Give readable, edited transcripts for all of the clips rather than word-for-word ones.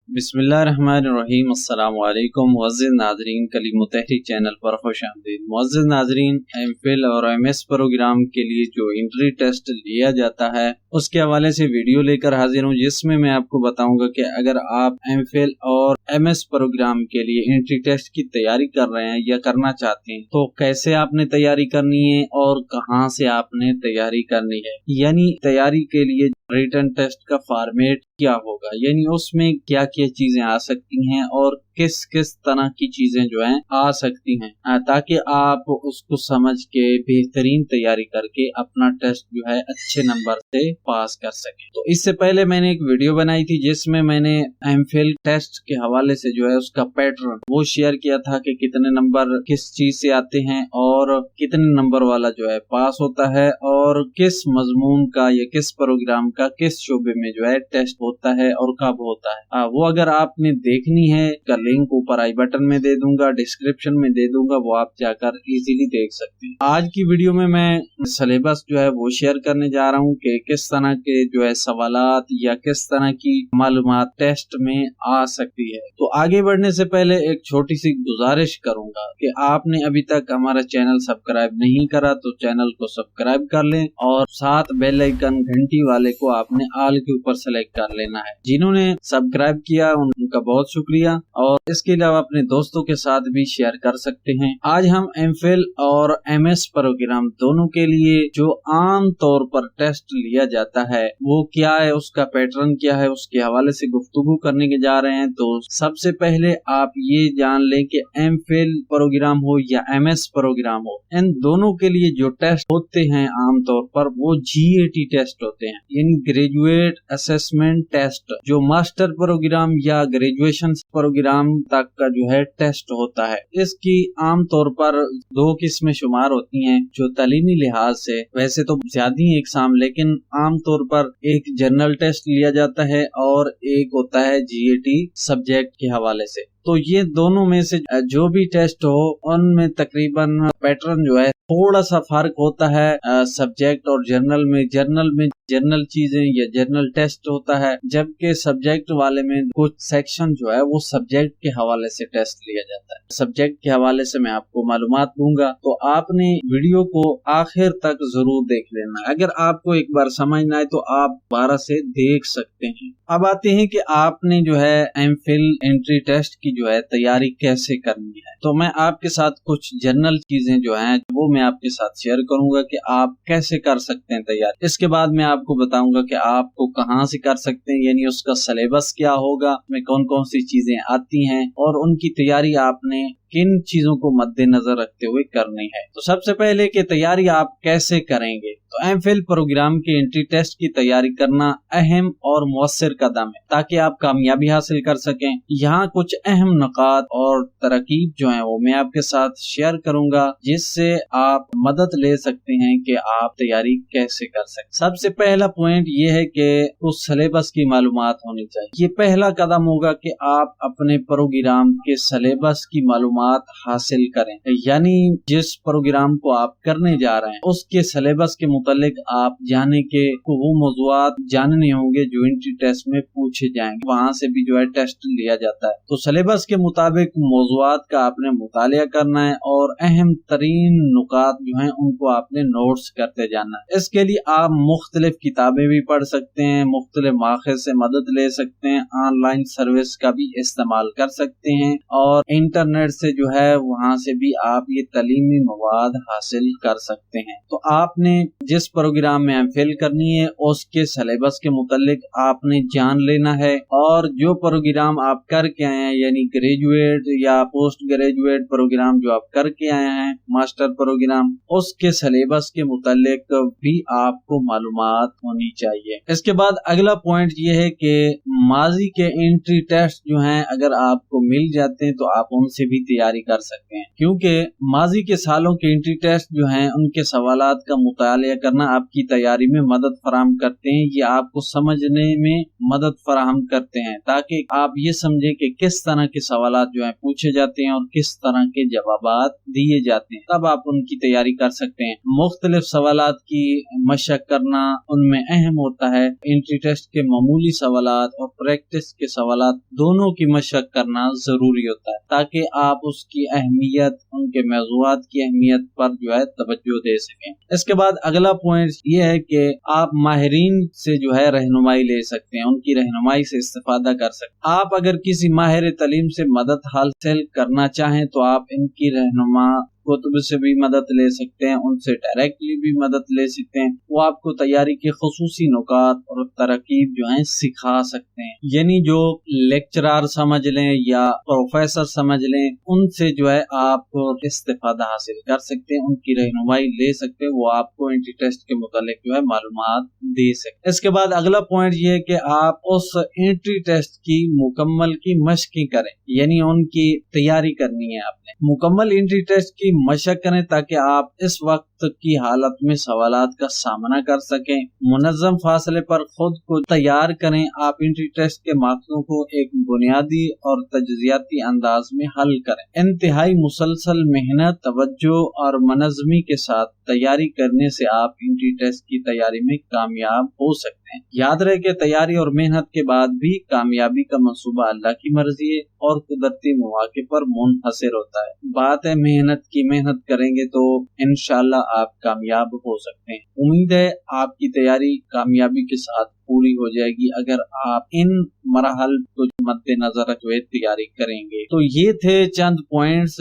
बिस्मिल्लाहिर्रहमानिर्रहीम। अस्सलाम वालेकुम मुअज़्ज़िज़ नाज़रीन, कलीम तहरीक चैनल पर खुश आमदीद। मुअज़्ज़िज़ नाज़रीन, एमफिल और एमएस प्रोग्राम के लिए जो एंट्री टेस्ट लिया जाता है उसके हवाले से वीडियो लेकर हाजिर हूँ, जिसमें मैं आपको बताऊंगा कि अगर आप एमफिल और एमएस प्रोग्राम के लिए एंट्री टेस्ट की तैयारी कर रहे हैं या करना चाहते हैं तो कैसे आपने तैयारी करनी है और कहां से आपने तैयारी करनी है, यानी तैयारी के लिए रिटन टेस्ट का फॉर्मेट क्या होगा, यानी उसमें क्या क्या चीजें आ सकती हैं और किस किस तरह की चीजें जो हैं आ सकती हैं, ताकि आप उसको समझ के बेहतरीन तैयारी करके अपना टेस्ट जो है अच्छे नंबर से पास कर सके। तो इससे पहले मैंने एक वीडियो बनाई थी जिसमें मैंने एमफिल टेस्ट के हवाले से जो है उसका पैटर्न वो शेयर किया था कि कितने नंबर किस चीज से आते हैं और कितने नंबर वाला जो है पास होता है और किस मजमून का या किस प्रोग्राम का किस शोबे में जो है टेस्ट होता है और कब होता है। वो अगर आपने देखनी है का लिंक ऊपर आई बटन में दे दूंगा, डिस्क्रिप्शन में दे दूंगा, वो आप जाकर इजीली देख सकते हैं। आज की वीडियो में मैं सिलेबस जो है वो शेयर करने जा रहा हूँ कि किस तरह के जो है सवालात या किस तरह की मालूमात टेस्ट में आ सकती है। तो आगे बढ़ने से पहले एक छोटी सी गुजारिश करूंगा कि आपने अभी तक हमारा चैनल सब्सक्राइब नहीं करा तो चैनल को सब्सक्राइब कर लें और साथ बेल आइकन घंटी वाले को आपने ऑल के ऊपर सेलेक्ट कर लेना है। जिन्होंने सब्सक्राइब किया उनका बहुत शुक्रिया और इसके अलावा अपने दोस्तों के साथ भी शेयर कर सकते हैं। आज हम एमफिल और एमएस प्रोग्राम दोनों के लिए जो आम तौर पर टेस्ट लिया जाता है वो क्या है, उसका पैटर्न क्या है, उसके हवाले से गुफ्तगू करने के जा रहे हैं। तो सबसे पहले आप ये जान लें कि एमफिल प्रोग्राम हो या एमएस प्रोग्राम हो, इन दोनों के लिए जो टेस्ट होते हैं आम तौर पर वो जीएटी टेस्ट होते हैं, यानी ग्रेजुएट असेसमेंट टेस्ट, जो मास्टर प्रोग्राम या ग्रेजुएशन प्रोग्राम तक का जो है टेस्ट होता है। इसकी आम तौर पर दो किस्में शुमार होती हैं जो तालीमी लिहाज से वैसे तो ज्यादा ही एग्जाम, लेकिन आम तौर पर एक जनरल टेस्ट लिया जाता है और एक होता है जीएटी सब्जेक्ट के हवाले से। तो ये दोनों में से जो भी टेस्ट हो उनमें तकरीबन पैटर्न जो है थोड़ा सा फर्क होता है सब्जेक्ट और जर्नल में जर्नल चीजें या जर्नल टेस्ट होता है, जबकि सब्जेक्ट वाले में कुछ सेक्शन जो है वो सब्जेक्ट के हवाले से टेस्ट लिया जाता है। सब्जेक्ट के हवाले से मैं आपको मालूमात दूंगा, तो आपने वीडियो को आखिर तक जरूर देख लेना। अगर आपको एक बार समझ ना आए तो आप दोबारा से देख सकते हैं। अब आते हैं कि आपने जो है एमफिल एंट्री टेस्ट की जो है तैयारी कैसे करनी है। तो मैं आपके साथ कुछ जनरल चीजें जो हैं वो मैं आपके साथ शेयर करूंगा कि आप कैसे कर सकते हैं तैयारी। इसके बाद मैं आपको बताऊंगा कि आपको कहां से कर सकते हैं, यानी उसका सिलेबस क्या होगा, में कौन कौन सी चीजें आती हैं और उनकी तैयारी आपने किन चीजों को मद्देनजर रखते हुए करनी है। तो सबसे पहले कि तैयारी आप कैसे करेंगे, तो एमफिल प्रोग्राम के एंट्री टेस्ट की तैयारी करना अहम और मुअस्सिर कदम है ताकि आप कामयाबी हासिल कर सकें। यहाँ कुछ अहम नुकात और तरकीब जो है वो मैं आपके साथ शेयर करूंगा जिससे आप मदद ले सकते हैं कि आप तैयारी कैसे कर सकते। सबसे पहला पॉइंट ये है कि उस सिलेबस की मालूमात होनी चाहिए। ये पहला कदम होगा कि आप अपने प्रोग्राम के सिलेबस की मालूमात हासिल करें, यानी जिस प्रोग्राम को आप करने जा रहे हैं उसके सिलेबस के मुतालिक आप जाने के वो मौज़ूआत जानने होंगे जो एंट्री टेस्ट में पूछे जाएंगे, वहां से भी जो है टेस्ट लिया जाता है। तो सिलेबस के मुताबिक मौज़ूआत का आपने मुतालिया करना है और अहम तरीन नुकात जो हैं उनको आपने नोट्स करते जाना है। इसके लिए आप मुख्तलिफ किताबें भी पढ़ सकते हैं, मुख्तलिफ माखिर से मदद ले सकते हैं, ऑनलाइन सर्विस का भी इस्तेमाल कर सकते हैं और इंटरनेट से जो है वहां से भी आप ये तालीमी मवाद हासिल कर सकते हैं। तो आपने जिस प्रोग्राम में एमफिल करनी है उसके सिलेबस के मुतालिक आपने जान लेना है और जो प्रोग्राम आप करके आए हैं यानी ग्रेजुएट या पोस्ट ग्रेजुएट प्रोग्राम जो आप करके आए हैं मास्टर प्रोग्राम, उसके सिलेबस के मुतालिक भी आपको मालूमात होनी चाहिए। इसके बाद अगला पॉइंट ये है कि माजी के एंट्री टेस्ट जो हैं अगर आपको मिल जाते हैं तो आप उनसे भी तैयारी कर सकते हैं, क्योंकि माजी के सालों के एंट्री टेस्ट जो हैं उनके सवालात का मुताला करना आपकी तैयारी में मदद फराहम करते हैं। ये आपको समझने में मदद फराहम करते हैं ताकि आप ये समझें कि किस तरह के सवालात जो हैं पूछे जाते हैं और किस तरह के जवाबात दिए जाते हैं, तब आप उनकी तैयारी कर सकते हैं। मुख्तलिफ सवालात की मशक करना उनमें अहम होता है। एंट्री टेस्ट के मामूली सवालात और प्रैक्टिस के सवालात दोनों की मशक करना जरूरी होता है ताकि आप उसकी अहमियत, उनके मौज़ूआत की अहमियत पर जो है तवज्जो दे सकें। इसके बाद अगला पॉइंट ये है कि आप माहिरीन से जो है रहनुमाई ले सकते हैं, उनकी रहनुमाई से इस्तेफादा कर सकते हैं। आप अगर किसी माहिर तालीम से मदद हासिल करना चाहें तो आप इनकी रहनुमा कुतुब से भी मदद ले सकते हैं, उनसे डायरेक्टली भी मदद ले सकते हैं। वो आपको तैयारी के खुसूसी नुकात और तरकीब जो है सिखा सकते हैं। यानी जो लेक्चरर समझ लें या प्रोफेसर समझ लें, उनसे जो है आप इस्तेफादा हासिल कर सकते हैं, उनकी रहनुमाई ले सकते हैं। वो आपको एंट्री टेस्ट के मुतालिक जो है मालूमात दे सकते हैं। इसके बाद अगला पॉइंट ये है कि आप उस एंट्री टेस्ट की मुकम्मल की मशक़ें करें, यानी उनकी तैयारी करनी है। आपने मुकम्मल एंट्री टेस्ट की मशक करें ताकि आप इस वक्त की हालत में सवालात का सामना कर सकें। मुनज़्ज़म फासले पर खुद को तैयार करें। आप एंट्री टेस्ट के मार्क्सों को एक बुनियादी और तजज़ियाती अंदाज में हल करें। इंतहाई मुसलसल मेहनत, तवज्जो और मनज़्ज़मी के साथ तैयारी करने से आप एंट्री टेस्ट की तैयारी में कामयाब हो सकते हैं। याद रहे कि तैयारी और मेहनत के बाद भी कामयाबी का मंसूबा अल्लाह की मर्जी है और कुदरती मौके पर मुनहसर होता है। बात है मेहनत की, मेहनत करेंगे तो इंशाअल्लाह आप कामयाब हो सकते हैं। उम्मीद है आपकी तैयारी कामयाबी के साथ पूरी हो जाएगी अगर आप इन मरहल को मद्देनजर रखे तैयारी करेंगे। तो ये थे चंद पॉइंट्स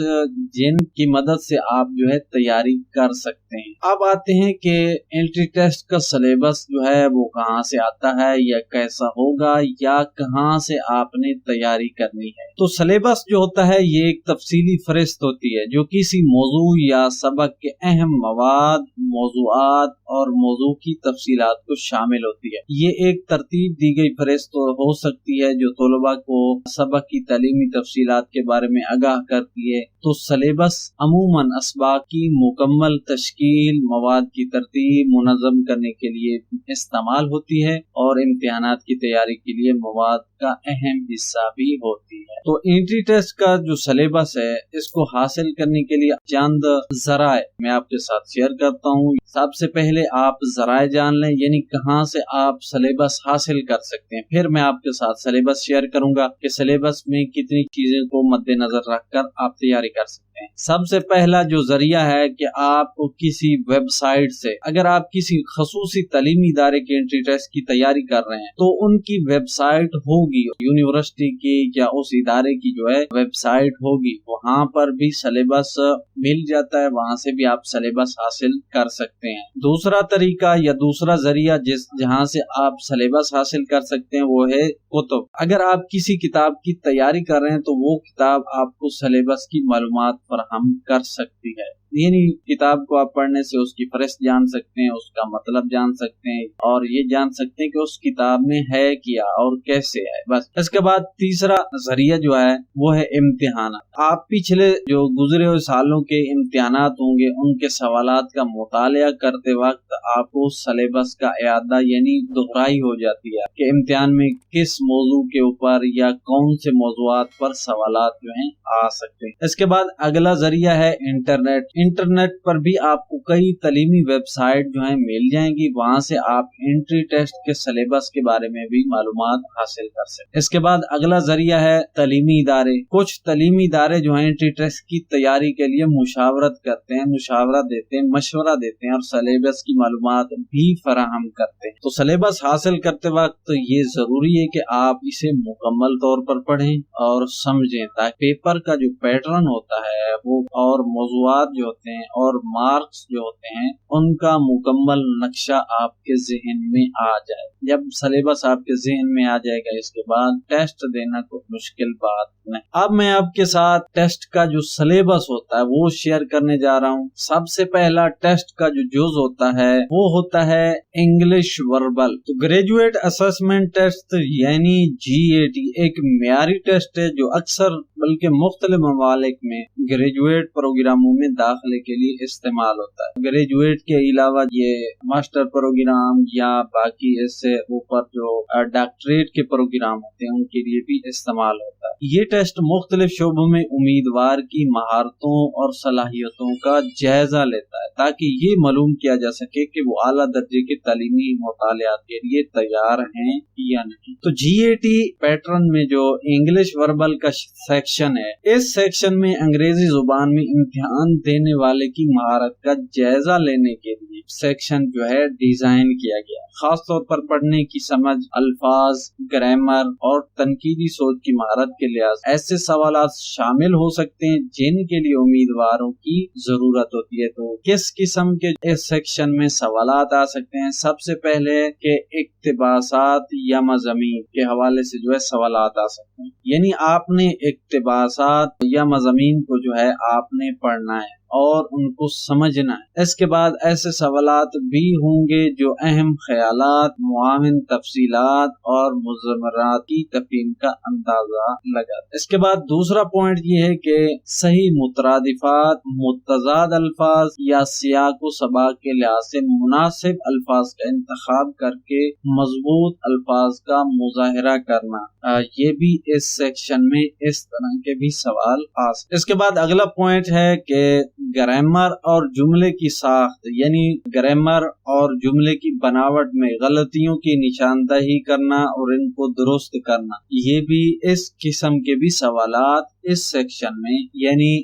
जिनकी मदद से आप जो है तैयारी कर सकते हैं। अब आते हैं कि एंट्री टेस्ट का सिलेबस जो है वो कहाँ से आता है या कैसा होगा या कहाँ से आपने तैयारी करनी है। तो सिलेबस जो होता है ये एक तफसीली फहरिस्त होती है जो किसी मौजू या सबक के अहम मवाद, मौजूआत और मौजू की तफसीलात को शामिल होती है। ये एक तरतीब दी गई फहरिस्त हो सकती है जो तलबा को सबक की तालीमी तफसीलात के बारे में आगाह करती है। तो सिलेबस अमूमन असबाक की मुकम्मल तश्कील, मवाद की तरतीब मुनज़्ज़म करने के लिए इस्तेमाल होती है और इम्तिहानात की तैयारी के लिए मवाद का अहम हिस्सा भी होती है। तो एंट्री टेस्ट का जो सिलेबस है इसको हासिल करने के लिए चंद ज़राए मैं आपके साथ शेयर करता हूँ। सबसे पहले आप ज़राए जान लें, यानी कहाँ से आप सिलेबस हासिल कर सकते हैं। फिर मैं आपके साथ सिलेबस शेयर करूंगा कि सिलेबस में कितनी चीजें को मद्देनजर रखकर आप तैयारी कर सकते हैं। सबसे पहला जो जरिया है कि आप किसी वेबसाइट से, अगर आप किसी खसूसी तालीमी इदारे के एंट्री टेस्ट की तैयारी कर रहे हैं तो उनकी वेबसाइट होगी, यूनिवर्सिटी की या उस इदारे की जो है वेबसाइट होगी, वहाँ पर भी सिलेबस मिल जाता है, वहाँ से भी आप सिलेबस हासिल कर सकते हैं। दूसरा तरीका या दूसरा जरिया जहाँ से आप सिलेबस हासिल कर सकते हैं वो है कुतुब। अगर आप किसी किताब की तैयारी कर रहे हैं तो वो किताब आपको सिलेबस की मालूमात फराहम कर सकती है। यानी किताब को आप पढ़ने से उसकी फहरिस्त जान सकते हैं, उसका मतलब जान सकते हैं और ये जान सकते हैं कि उस किताब में है क्या और कैसे है। बस इसके बाद तीसरा जरिया जो है वो है इम्तिहान। आप पिछले जो गुजरे हुए सालों के इम्तिहानात होंगे उनके सवालात का मुताला करते वक्त आपको सिलेबस का इआदा यानी दोहराई हो जाती है कि इम्तिहान में किस मौजू के ऊपर या कौन से मौजूआत पर सवालात जो हैं आ सकते हैं। इसके बाद अगला जरिया है इंटरनेट। इंटरनेट पर भी आपको कई तालीमी वेबसाइट जो है मिल जाएंगी, वहां से आप एंट्री टेस्ट के सिलेबस के बारे में भी मालूमात हासिल कर सकते हैं। इसके बाद अगला जरिया है तालीमी इदारे। कुछ तालीमी इदारे जो है एंट्री टेस्ट की तैयारी के लिए मुशावरत करते हैं, मुशावरा देते हैं, मशवरा देते हैं और सिलेबस की मालूमात भी फराहम करते हैं। तो सिलेबस हासिल करते वक्त ये जरूरी है कि आप इसे मुकम्मल तौर पर पढ़ें और समझें ताकि पेपर का जो पैटर्न होता है वो और मौजूआत जो होते हैं और मार्क्स जो होते हैं उनका मुकम्मल नक्शा आपके जहन में आ जाए। जब सिलेबस आपके जहन में आ जाएगा इसके बाद टेस्ट देना कोई मुश्किल बात नहीं। अब मैं आपके साथ टेस्ट का जो सिलेबस होता है वो शेयर करने जा रहा हूँ। सबसे पहला टेस्ट का जो जुज होता है वो होता है इंग्लिश वर्बल। तो ग्रेजुएट असेसमेंट टेस्ट यानी GAT एक मियारी टेस्ट है जो अक्सर بلکہ مختلف ممالک میں گریجویٹ پروگراموں میں داخلے کے لیے استعمال ہوتا ہے۔ گریجویٹ کے علاوہ یہ ماسٹر پروگرام یا باقی اس سے اوپر جو ڈاکٹریٹ کے پروگرام ہوتے ہیں ان کے لیے بھی استعمال ہوتا ہے۔ یہ ٹیسٹ مختلف شعبوں میں امیدوار کی مہارتوں اور صلاحیتوں کا جائزہ لیتا ہے تاکہ یہ معلوم کیا جا سکے کہ وہ اعلیٰ درجے کے تعلیمی مطالعات کے لیے تیار ہیں یا نہیں۔ تو جی اے ٹی پیٹرن میں جو انگلش وربل کا سیکشن ہے، اس سیکشن میں انگریزی زبان میں امتحان دینے والے کی مہارت کا جائزہ لینے کے لیے سیکشن جو ہے ڈیزائن کیا گیا، خاص طور پر پڑھنے کی سمجھ، الفاظ، گرامر اور تنقیدی سوچ کی مہارت کے لحاظ ایسے سوالات شامل ہو سکتے ہیں جن کے لیے امیدواروں کی ضرورت ہوتی ہے۔ تو کس قسم کے اس سیکشن میں سوالات آ سکتے ہیں؟ سب سے پہلے کہ اقتباسات یا مضامین کے حوالے سے جو ہے سوالات آ سکتے ہیں، یعنی آپ نے اقتباسات یا مضامین کو جو ہے آپ نے پڑھنا ہے اور ان کو سمجھنا ہے۔ اس کے بعد ایسے سوالات بھی ہوں گے جو اہم خیالات، معاون تفصیلات اور مضمرات کی تفہیم کا اندازہ لگاتے۔ اس کے بعد دوسرا پوائنٹ یہ ہے کہ صحیح مترادفات، متضاد الفاظ یا سیاق و سباق کے لحاظ سے مناسب الفاظ کا انتخاب کر کے مضبوط الفاظ کا مظاہرہ کرنا، یہ بھی اس سیکشن میں اس طرح کے بھی سوال آ سکتے۔ اس کے بعد اگلا پوائنٹ ہے کہ گرامر اور جملے کی ساخت، یعنی گرامر اور جملے کی بناوٹ میں غلطیوں کی نشاندہی کرنا اور ان کو درست کرنا، یہ بھی اس قسم کے بھی سوالات اس سیکشن میں یعنی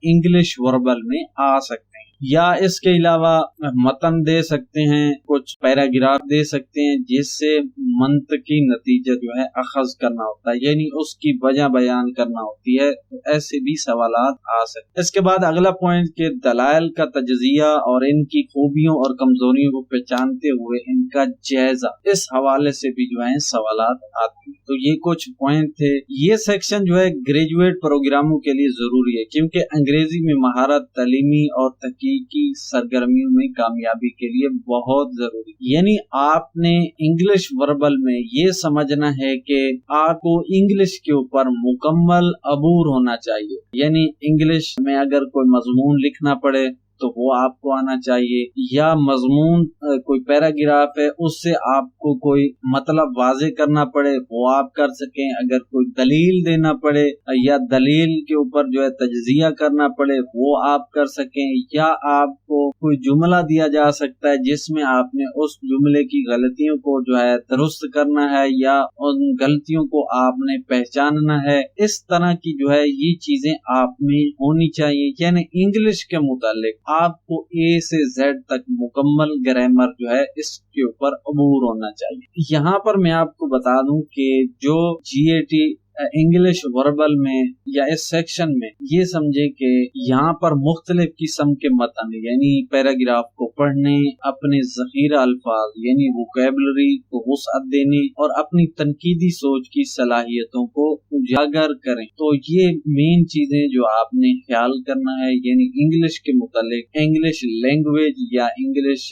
انگلش وربل میں آ سکتے ہیں۔ یا اس کے علاوہ متن دے سکتے ہیں، کچھ پیراگراف دے سکتے ہیں جس سے منطقی نتیجہ جو ہے اخذ کرنا ہوتا ہے، یعنی اس کی وجہ بیان کرنا ہوتی ہے، تو ایسے بھی سوالات آ سکتے ہیں۔ اس کے بعد اگلا پوائنٹ کہ دلائل کا تجزیہ اور ان کی خوبیوں اور کمزوریوں کو پہچانتے ہوئے ان کا جائزہ، اس حوالے سے بھی جو ہے سوالات آتے ہیں۔ تو یہ کچھ پوائنٹ تھے۔ یہ سیکشن جو ہے گریجویٹ پروگراموں کے لیے ضروری ہے کیونکہ انگریزی میں مہارت تعلیمی اور تحقیقی سرگرمیوں میں کامیابی کے لیے بہت ضروری ہے۔ یعنی آپ نے انگلش وربل میں یہ سمجھنا ہے کہ آپ کو انگلش کے اوپر مکمل عبور ہونا چاہیے، یعنی انگلش میں اگر کوئی مضمون لکھنا پڑے تو وہ آپ کو آنا چاہیے، یا مضمون کوئی پیراگراف ہے اس سے آپ کو کوئی مطلب واضح کرنا پڑے وہ آپ کر سکیں، اگر کوئی دلیل دینا پڑے یا دلیل کے اوپر جو ہے تجزیہ کرنا پڑے وہ آپ کر سکیں، یا آپ کو کوئی جملہ دیا جا سکتا ہے جس میں آپ نے اس جملے کی غلطیوں کو جو ہے درست کرنا ہے یا ان غلطیوں کو آپ نے پہچاننا ہے، اس طرح کی جو ہے یہ چیزیں آپ میں ہونی چاہیے۔ یعنی انگلش کے متعلق آپ کو اے سے زیڈ تک مکمل گرامر جو ہے اس کے اوپر عبور ہونا چاہیے۔ یہاں پر میں آپ کو بتا دوں کہ جو جی اے ٹی انگلش وربل میں یا اس سیکشن میں یہ سمجھے کہ یہاں پر مختلف قسم کے متن یعنی پیراگراف کو پڑھنے، اپنے ذخیرہ الفاظ یعنی ووکیبلری کو وسعت دینے اور اپنی تنقیدی سوچ کی صلاحیتوں کو اجاگر کریں۔ تو یہ مین چیزیں جو آپ نے خیال کرنا ہے، یعنی انگلش کے متعلق انگلش لینگویج یا انگلش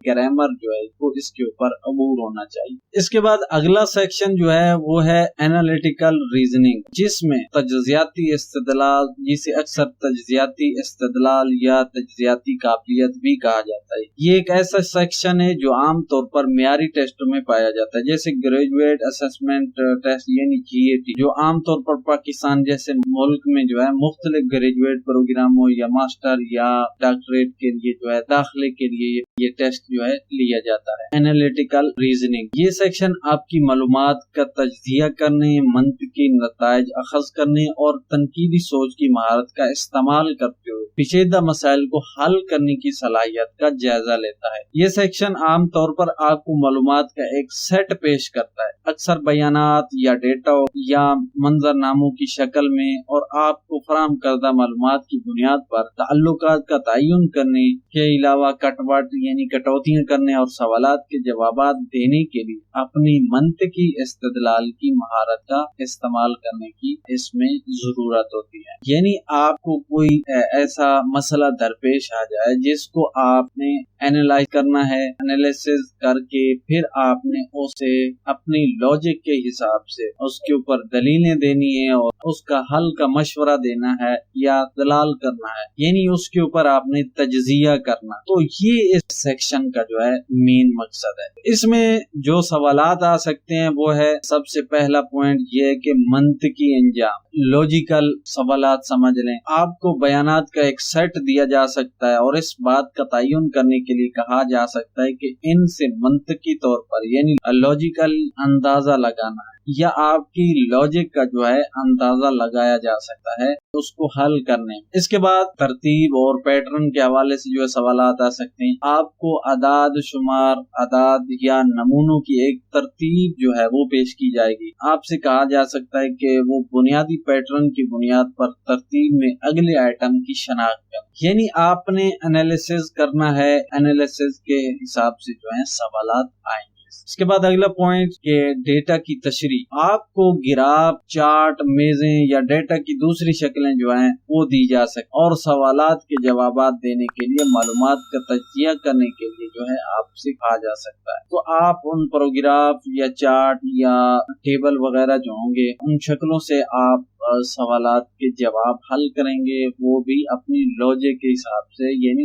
گرامر جو ہے وہ اس کے اوپر عبور ہونا چاہیے۔ اس کے بعد اگلا سیکشن جو ہے وہ ہے انالیٹیکل ریزننگ، جس میں تجزیاتی استدلال، جسے اکثر تجزیاتی استدلال یا تجزیاتی قابلیت بھی کہا جاتا ہے، یہ ایک ایسا سیکشن ہے جو عام طور پر معیاری ٹیسٹوں میں پایا جاتا ہے، جیسے گریجویٹ اسسمنٹ ٹیسٹ یعنی جی اے ٹی، جو عام طور پر پاکستان جیسے ملک میں جو ہے مختلف گریجویٹ پروگراموں یا ماسٹر یا ڈاکٹریٹ کے لیے جو ہے داخلے کے لیے یہ ٹیسٹ جو ہے لیا جاتا ہے۔ انالیٹیکل ریزننگ، یہ سیکشن آپ کی معلومات کا تجزیہ کرنے، منطقی نتائج اخذ کرنے اور تنقیدی سوچ کی مہارت کا استعمال کرتے ہوئے پیچیدہ مسائل کو حل کرنے کی صلاحیت کا جائزہ لیتا ہے۔ یہ سیکشن عام طور پر آپ کو معلومات کا ایک سیٹ پیش کرتا ہے، اکثر بیانات یا ڈیٹا یا منظرناموں کی شکل میں، اور آپ کو فراہم کردہ معلومات کی بنیاد پر تعلقات کا تعین کرنے کے علاوہ کٹوتیاں کرنے اور سوالات کے جوابات دینے کے لیے اپنی منطقی استدلال کی مہارت کا استعمال کرنے کی اس میں ضرورت ہوتی ہے۔ یعنی آپ کو کوئی ایسا مسئلہ درپیش آ جائے جس کو آپ نے اینالائز کرنا ہے، انالیسز کر کے پھر آپ نے اسے اپنی لاجک کے حساب سے اس کے اوپر دلیلیں دینی ہے اور اس کا حل کا मशवरा देना है या दलाल करना है, यानी उसके ऊपर आपने तजजिया करना। तो ये इस सेक्शन का जो है मेन मकसद है। इसमें जो सवालात आ सकते हैं वो है, सबसे पहला पॉइंट ये है कि मंतकी अंजाम, लॉजिकल सवालात समझ लें। आपको बयानात का एक सेट दिया जा सकता है और इस बात का तयन करने के लिए कहा जा सकता है कि इनसे मंतकी तौर पर यानी लॉजिकल अंदाजा लगाना है या आपकी लॉजिक का जो है अंदाजा लगाया जा सकता है उसको हल करने में। इसके बाद तरतीब और पैटर्न के हवाले से जो है सवालात आ सकते हैं। आपको अदाद शुमार, अदाद या नमूनों की एक तरतीब जो है वो पेश की जाएगी। आपसे कहा जा सकता है कि वो बुनियादी पैटर्न की बुनियाद पर तरतीब में अगले आइटम की शनाख्त करें, यानी आपने एनालिसिस करना है, एनालिसिस के हिसाब से जो है सवालात आएंगे। इसके बाद अगला पॉइंट के डेटा की तशरी, आपको ग्राफ, चार्ट, मेजें या डेटा की दूसरी शक्लें जो हैं वो दी जा सकती और सवालात के जवाबात देने के लिए, मालूमात का तज्जिया करने के लिए जो है आपसे कहा जा सकता है। तो आप उन प्रोग्राफ या चार्ट या टेबल वगैरह जो होंगे उन शक्लों से आप सवालात के जवाब हल करेंगे, वो भी अपनी लॉजिक के हिसाब से यानी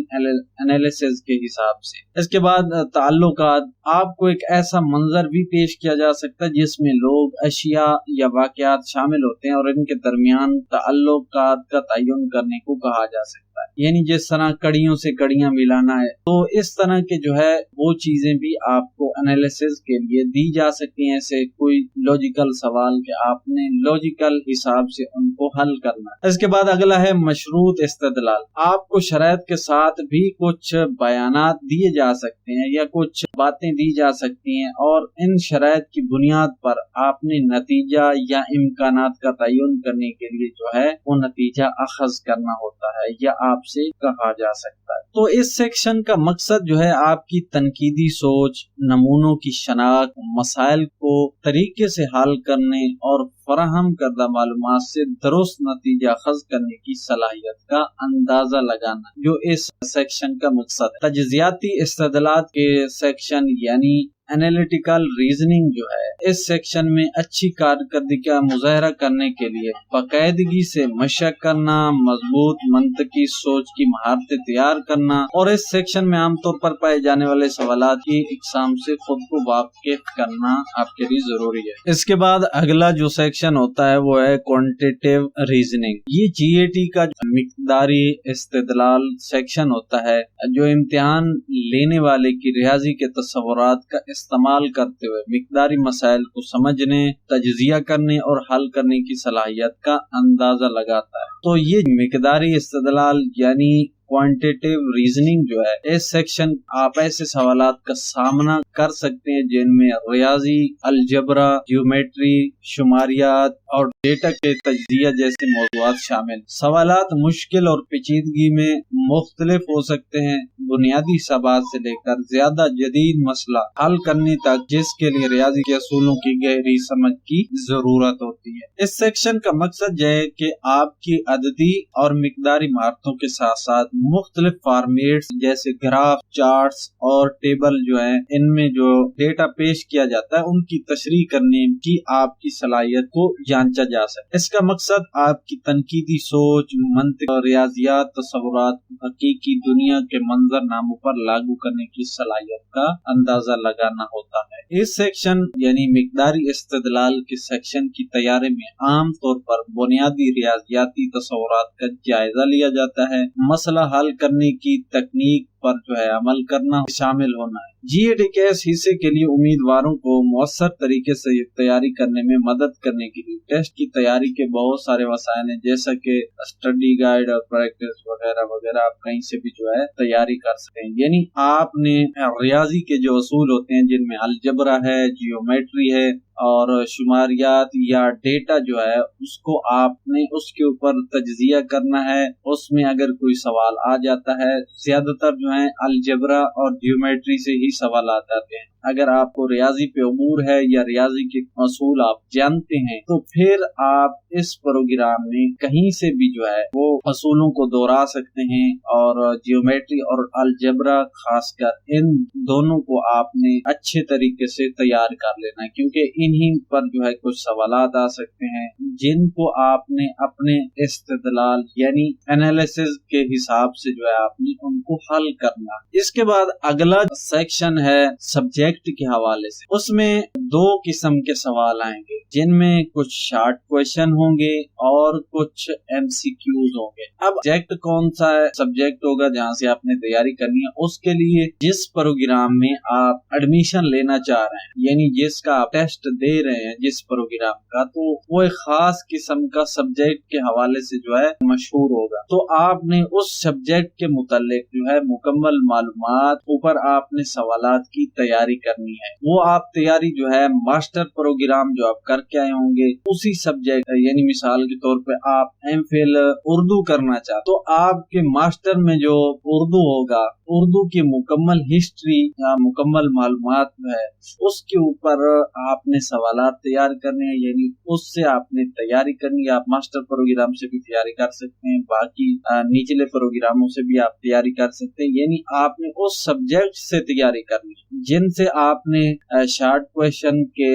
एनालिसिस के हिसाब से। इसके बाद ताल्लुकात, आपको एक ऐसा मंजर भी पेश किया जा सकता है जिसमें लोग, अशिया या वाकयात शामिल होते हैं और इनके दरमियान ताल्लुकात का तयन करने को कहा जा सकता है, यानी जिस तरह कड़ियों से कड़ियां मिलाना है। तो इस तरह के जो है वो चीजें भी आपको एनालिसिस के लिए दी जा सकती हैं। ऐसे कोई लॉजिकल सवाल के आपने लॉजिकल हिसाब से उनको हल करना है। इसके बाद अगला है मशरूत इस्तेदलाल, आपको शराइत के साथ भी कुछ बयानात दिए जा सकते हैं या कुछ बातें दी जा सकती हैं और इन शराइत की बुनियाद पर आपने नतीजा या इम्कानात का तयन करने के लिए जो है वो नतीजा अखज़ करना होता है या आपसे कहा जा सकता है। तो इस सेक्शन का मकसद जो है आपकी तनकीदी सोच, नमूनों की शनाख्त, मसाइल को तरीके से हल करने और फराहम करदा मालूमात से दुरुस्त नतीजा अखज़ करने की सलाहियत का अंदाजा लगाना जो इस सेक्शन का मकसद है। तजज़ियाती इस्तेदलाल के सेक्शन यानी एनालिटिकल रीजनिंग जो है इस सेक्शन में अच्छी कारकर्दगी का मुजाहरा करने के लिए बाकायदगी से मशक करना, मजबूत मंतकी सोच की महारतें तैयार करना और इस सेक्शन में आमतौर पर पाए जाने वाले सवालात की इकसाम से खुद को वाकिफ करना आपके लिए जरूरी है। इसके बाद अगला जो सेक्शन होता है वो है क्वांटिटेटिव रीजनिंग। ये GAT का मिकदारी इस्तेदलाल सेक्शन होता है जो इम्तिहान लेने वाले की रियाजी के तस्वुरात का इस्तेमाल करते हुए मिकदारी मसाइल को समझने, तजजिया करने और हल करने की सलाहियत का अंदाजा लगाता है। तो ये मिकदारी इस्तेदलाल यानी क्वांटिटेटिव रीजनिंग जो है इस सेक्शन आप ऐसे सवालात का सामना कर सकते हैं जिनमें रियाजी, अलजबरा, ज्योमेट्री, शुमारियात और डेटा के तज्जिया जैसे मौज़ूआत शामिल। सवालात मुश्किल और पेचीदगी में मुख्तलिफ हो सकते हैं, बुनियादी सवाल से लेकर ज्यादा जदीद मसला हल करने तक, जिसके लिए रियाजी के असूलों की गहरी समझ की जरूरत होती है। इस सेक्शन का मकसद यह है कि आपकी अददी और मिकदारी महारतों के साथ साथ मुख्तलिफ फॉर्मेट्स जैसे ग्राफ, चार्ट्स और टेबल जो है इनमें जो डेटा पेश किया जाता है उनकी तशरीह करने की आपकी सलाहियत को जांचा जा सके। इसका मकसद आपकी तनकीदी सोच, मंतिक, रियाजियात, तस्वुरात हकीकी दुनिया के मंजरनामों पर लागू करने की सलाहियत का अंदाजा लगाना होता है। इस सेक्शन यानी मिकदारी इस्तेदलाल के सेक्शन की तैयारी में आम तौर पर बुनियादी रियाजियाती तस्वुरात का जायजा लिया जाता है, मसला हल करने की तकनीक पर जो है अमल करना शामिल होना है। GAT के इस हिस्से के लिए उम्मीदवारों को मौसर तरीके से तैयारी करने में मदद करने के लिए टेस्ट की तैयारी के बहुत सारे वसाइल हैं, जैसा कि स्टडी गाइड और प्रैक्टिस वगैरह वगैरह आप कहीं से भी जो है तैयारी कर सकते हैं। यानी आपने रियाजी के जो असूल होते हैं जिनमें अलजबरा है, जियोमेट्री है और शुमारियात या डेटा जो है उसको आपने उसके ऊपर तज्जिया करना है। उसमें अगर कोई सवाल आ जाता है, ज्यादातर जो है अलजबरा और जियोमेट्री से ही सवाल आ जाते हैं, अगर आपको रियाजी पे अबूर है या रियाजी के असूल आप जानते हैं तो फिर आप इस प्रोग्राम में कहीं से भी जो है वो असूलों को दोहरा सकते हैं। और जियोमेट्री और अलजेब्रा खासकर इन दोनों को आपने अच्छे तरीके से तैयार कर लेना है, क्योंकि इन्हीं पर जो है कुछ सवालात आ सकते हैं जिनको आपने अपने इस्तेदलाल यानी एनालिसिस के हिसाब से जो है आपने उनको हल करना। इसके बाद अगला सेक्शन है सब्जेक्ट के हवाले से। उसमें दो किस्म के सवाल आएंगे जिनमें कुछ शॉर्ट क्वेश्चन होंगे और कुछ MCQs होंगे। अब सब्जेक्ट कौन सा है? सब्जेक्ट होगा जहाँ से आपने तैयारी करनी है उसके लिए जिस प्रोग्राम में आप एडमिशन लेना चाह रहे हैं, यानी जिसका आप टेस्ट दे रहे हैं जिस प्रोग्राम का, तो वो एक खास किस्म का सब्जेक्ट के हवाले से जो है मशहूर होगा। तो आपने उस सब्जेक्ट के मुतालिक जो है मुकम्मल मालूमात ऊपर आपने सवालात की तैयारी करनी है। वो आप तैयारी जो है मास्टर प्रोग्राम जो आप करके आए होंगे उसी सब्जेक्ट, यानी मिसाल के तौर पे आप MPhil उर्दू करना चाहते तो आपके मास्टर में जो उर्दू होगा, उर्दू की मुकम्मल हिस्ट्री या मुकम्मल मालूमात है उसके ऊपर आपने सवालात तैयार करने हैं, यानी उससे आपने तैयारी करनी है। आप मास्टर प्रोग्राम से भी तैयारी कर सकते हैं, बाकी निचले प्रोग्रामों से भी आप तैयारी कर सकते हैं, यानी आपने उस सब्जेक्ट से तैयारी करनी है जिनसे आपने शॉर्ट क्वेश्चन के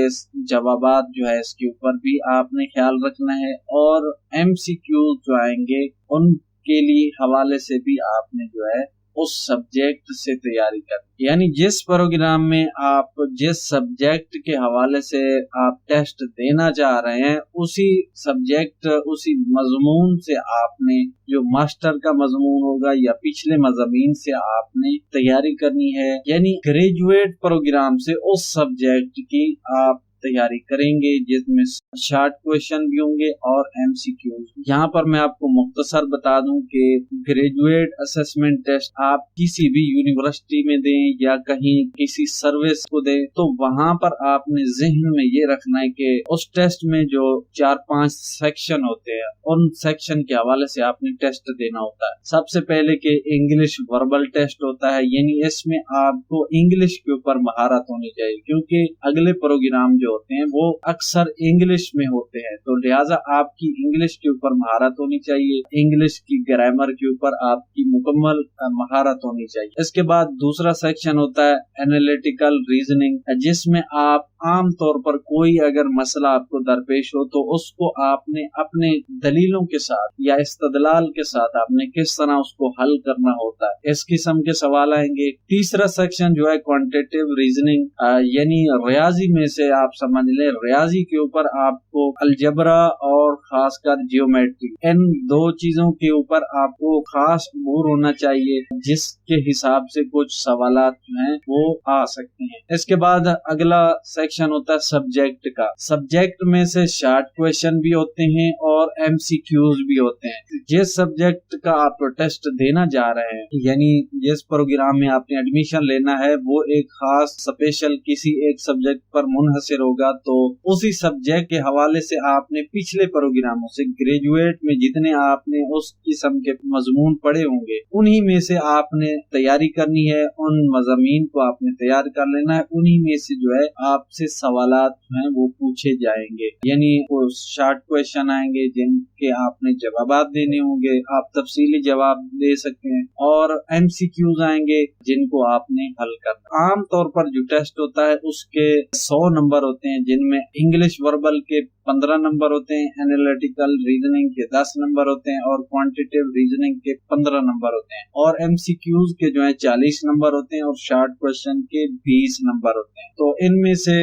जवाबात जो है इसके ऊपर भी आपने ख्याल रखना है। और MCQ जो आएंगे उनके लिए हवाले से भी आपने जो है उस सब्जेक्ट से तैयारी करनी, यानी जिस प्रोग्राम में आप जिस सब्जेक्ट के हवाले से आप टेस्ट देना चाह रहे हैं उसी सब्जेक्ट उसी मजमून से आपने जो मास्टर का मजमून होगा या पिछले मज़ामीन से आपने तैयारी करनी है, यानी ग्रेजुएट प्रोग्राम से उस सब्जेक्ट की आप तैयारी करेंगे जिसमें शॉर्ट क्वेश्चन भी होंगे और MCQs। यहाँ पर मैं आपको मुख्तसर बता दूं कि ग्रेजुएट असेसमेंट टेस्ट आप किसी भी यूनिवर्सिटी में दें या कहीं किसी सर्विस को दें तो वहाँ पर आपने जहन में ये रखना है कि उस टेस्ट में जो 4-5 सेक्शन होते हैं उन सेक्शन के हवाले से आपने टेस्ट देना होता है। सबसे पहले के इंग्लिश वर्बल टेस्ट होता है, यानी इसमें आपको इंग्लिश के ऊपर महारत होनी चाहिए, क्योंकि अगले प्रोग्राम जो होते हैं वो अक्सर इंग्लिश में होते हैं, तो लिहाजा आपकी इंग्लिश के ऊपर महारत होनी चाहिए, इंग्लिश की ग्रामर के ऊपर आपकी मुकम्मल महारत होनी चाहिए। इसके बाद दूसरा सेक्शन होता है एनालिटिकल रीजनिंग, जिसमें आप आम तौर पर कोई अगर मसला आपको दरपेश हो तो उसको आपने अपने दलीलों के साथ या इस्तदलाल के साथ आपने किस तरह उसको हल करना होता है, इस किस्म के सवाल आएंगे। तीसरा सेक्शन जो है क्वांटिटेटिव रीजनिंग, यानी रियाजी में से आप समझ लें रियाजी के ऊपर आपको अलजबरा और खासकर जियोमेट्री, इन दो चीजों के ऊपर आपको खास अबूर होना चाहिए जिसके हिसाब से कुछ सवालात जो हैं वो आ सकते हैं। इसके बाद अगला सेक्शन होता है सब्जेक्ट का। सब्जेक्ट में से शॉर्ट क्वेश्चन भी होते हैं और MCQs भी होते हैं। जिस सब्जेक्ट का आप टेस्ट देना जा रहे हैं, यानी जिस प्रोग्राम में आपने एडमिशन लेना है वो एक खास स्पेशल किसी एक सब्जेक्ट पर मुनहसर होगा, तो उसी सब्जेक्ट के हवाले से आपने पिछले प्रोग्रामों से ग्रेजुएट में जितने आपने उस किस्म के मजमून पढ़े होंगे उन्हीं में से आपने तैयारी करनी है, उन मज़ामीन को आपने तैयार कर लेना है, उन्हीं में से जो है आपसे सवालात हैं वो पूछे जाएंगे, यानी वो शॉर्ट क्वेश्चन आएंगे जिनके आपने जवाबात देने होंगे, आप तफसीली जवाब दे सकते हैं, और MCQs आएंगे जिनको आपने हल करना। आम तौर पर जो टेस्ट होता है उसके 100 नंबर होते हैं, जिनमें इंग्लिश वर्बल के 15 नंबर होते हैं, एनालिटिकल रीजनिंग के 10 नंबर होते हैं और क्वांटिटेटिव रीजनिंग के 15 नंबर होते हैं, और MCQs के जो है 40 नंबर होते हैं और शॉर्ट क्वेश्चन के 20 नंबर होते हैं। तो इनमें से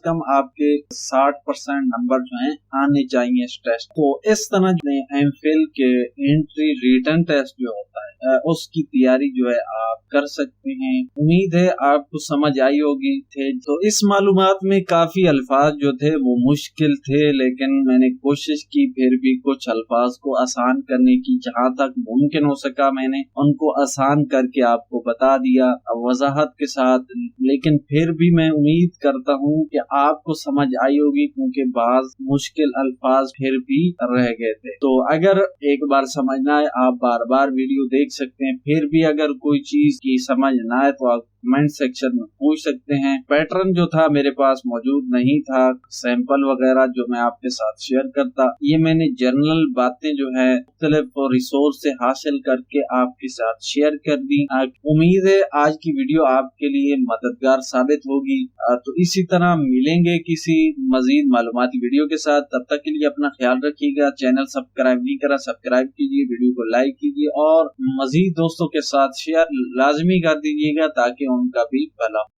कम आपके 60% नंबर जो हैं आने चाहिए इस टेस्ट। तो इस तरह MPhil के एंट्री रिटन टेस्ट जो होता है उसकी तैयारी जो है आप कर सकते हैं। उम्मीद है आपको समझ आई होगी। तो इस मालूमात में काफी अल्फाज जो थे वो मुश्किल थे, लेकिन मैंने कोशिश की फिर भी कुछ अल्फाज को आसान करने की, जहाँ तक मुमकिन हो सका मैंने उनको आसान करके आपको बता दिया वजाहत के साथ। लेकिन फिर भी मैं उम्मीद करता हूँ कि आपको समझ आई होगी, क्योंकि बाज मुश्किल अल्फाज फिर भी रह गए थे। तो अगर एक बार समझना है आप बार बार वीडियो देख सकते हैं, फिर भी अगर कोई चीज की समझ ना आए तो आप कमेंट सेक्शन में पूछ सकते हैं। पैटर्न जो था मेरे पास मौजूद नहीं था, सैंपल वगैरह जो मैं आपके साथ शेयर करता, ये मैंने जर्नल बातें जो है मुख्तलिफ रिसोर्स से हासिल करके आपके साथ शेयर कर दी। उम्मीद है आज की वीडियो आपके लिए मददगार साबित होगी। तो इसी तरह मिलेंगे किसी मजीद मालूमाती वीडियो के साथ। तब तक के लिए अपना ख्याल रखिएगा। चैनल सब्सक्राइब नहीं करा, सब्सक्राइब कीजिए, वीडियो को लाइक कीजिए और मजीद दोस्तों के साथ शेयर लाजमी कर दीजिएगा ताकि उनका भी भला हो।